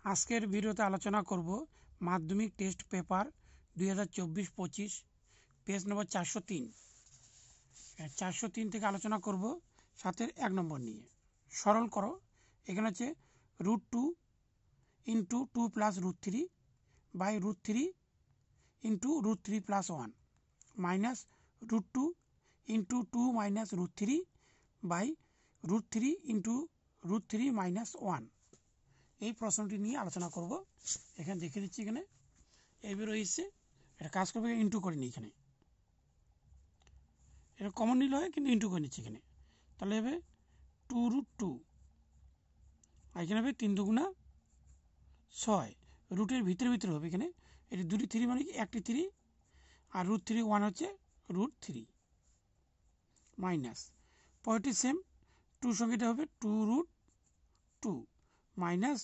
আজকের ভিডিওতে আলোচনা করব মাধ্যমিক টেস্ট পেপার 2024-25 পেজ নম্বর 403 থেকে আলোচনা করব 7-এর 1 নম্বর নিয়ে। সরল করো। এখানে আছে √2 × 2 + √3 বাই √3 × √3 + 1 মাইনাস √2 × 2 - √3 বাই √3 × √3 - 1। এই প্রশ্নটি নিয়ে আলোচনা করব। এখানে দেখে দিচ্ছি, এখানে এইভাবে রয়েছে। এটা কাজ করবে, ইন্টু করে নিই। এখানে এটা কমন নিলে হয়, কিন্তু ইন্টু করে নিচ্ছি এখানে। তাহলে হবে 2√2, আর এখানে হবে 3 × 2 = 6। রুটের ভিতরে হবে এখানে। এটি 2টি 3 মানে কি 1টি 3, আর √3 1 হচ্ছে √3 মাইনাস পরেরটি সেম। 2 সঙ্গেটা হবে 2√2 মাইনাস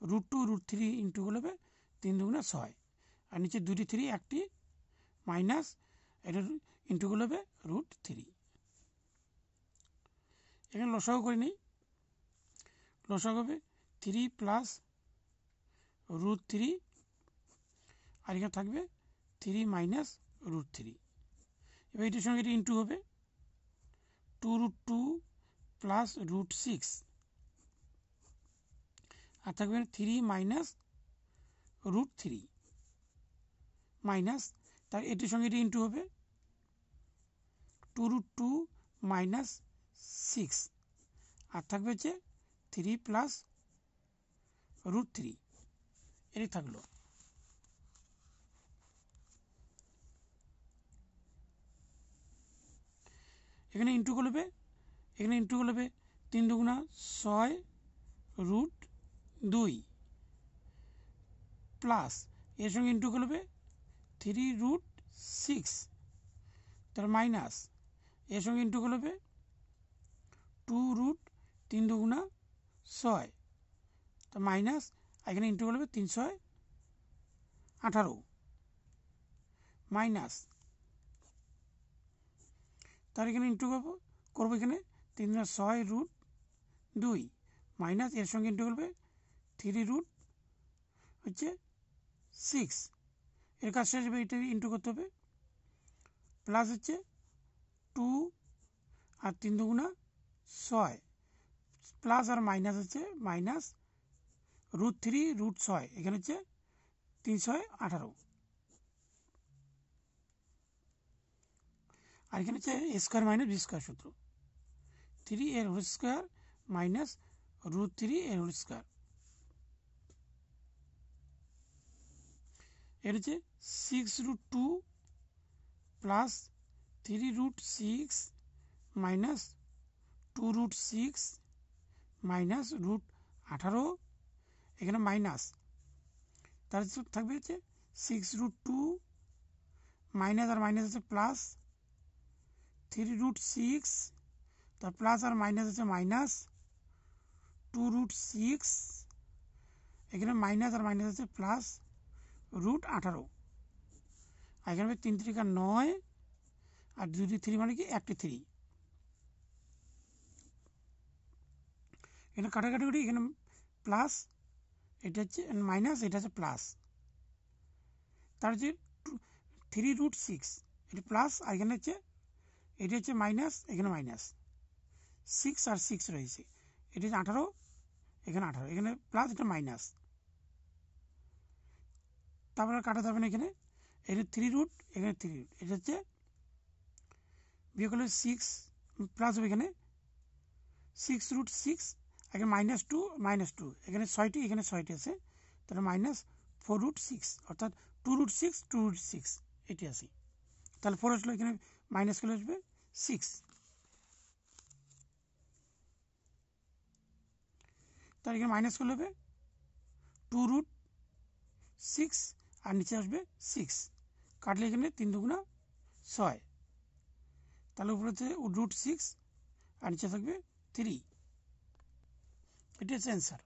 √2 √3 ইন্টু হলে হবে 3 × 2 = 6, আর নিচে 2টি 3 1টি মাইনাস এটা ইন্টু হলে হবে √3। এখানে লসাগু করে নিই। লসাগু হবে 3 + √3, আর এখানে থাকবে 3 - √3। এবার এটির সঙ্গে এটি ইন্টু হবে 2√2 + √6, আর থাকবে 3 - √3 মাইনাস, তার এটির সঙ্গে এটি ইন্টু হবে 2√2 - 6, আর থাকবে হচ্ছে 3 + √3। এটি থাকলো। এখানে ইন্টু করবে, 3 × 2 = 6 √2 প্লাস এর সঙ্গে ইন্টু করবে 3√6, তার মাইনাস এর সঙ্গে ইন্টু করবে 2√3 × 2 = 6, তা মাইনাস এখানে ইন্টু করবে 3 × 6 = 18 মাইনাস, তার এখানে ইন্টু করবো এখানে 3 × 6 √2 মাইনাস এর সঙ্গে ইন্টু করবে 3√6। এর কাজ শেষ হবে, এটা ইন্টু করতে হবে। প্লাস হচ্ছে 2 আর 3 × 2 = 6, প্লাস আর মাইনাস হচ্ছে মাইনাস √3 √6, এখানে হচ্ছে 3 × 6 = 18, আর এখানে হচ্ছে a² - b² সূত্র। 3a² minus √3a²। এর হচ্ছে 6√2 প্লাস 3√6 মাইনাস 2√6 মাইনাস √18, এখানে মাইনাস, তার থাকবে হচ্ছে 6√2 মাইনাস আর মাইনাস হচ্ছে প্লাস 3√6, তার প্লাস আর মাইনাস হচ্ছে মাইনাস 2√6, এখানে মাইনাস আর মাইনাস হচ্ছে প্লাস √18, আর এখানে 3 × 3 = 9, আর 2টি 3 মানে কি 1টি 3। এখানে কাটাকাটি করি, এখানে প্লাস, এটা হচ্ছে মাইনাস, এটা হচ্ছে প্লাস। তার হচ্ছে 3√6, এটি প্লাস, আর এখানে হচ্ছে এটি হচ্ছে মাইনাস, এখানে মাইনাস 6 আর 6 রয়েছে। এটি হচ্ছে 18, এখানে 18, এখানে প্লাস, এটা মাইনাস। তারপরে কাটা যাবে না, এখানে এটা 3√, এখানে 3√, এটা হচ্ছে বিয়োগ করলে 6 প্লাস হবে, এখানে 6√6, এখানে -2, এখানে 6টি, এখানে 6টি আছে, তাহলে মাইনাস 4√6, অর্থাৎ 2√6 এটি আছে। তাহলে 4 আসলে এখানে মাইনাস করে আসবে 6, তার এখানে মাইনাস করলে হবে 2√6, আর নিচে আসবে 6, কাটলে এখানে 3 × 2 = 6, তাহলে উপরে হচ্ছে √6 আর নিচে থাকবে 3। এটি হচ্ছে অ্যান্সার।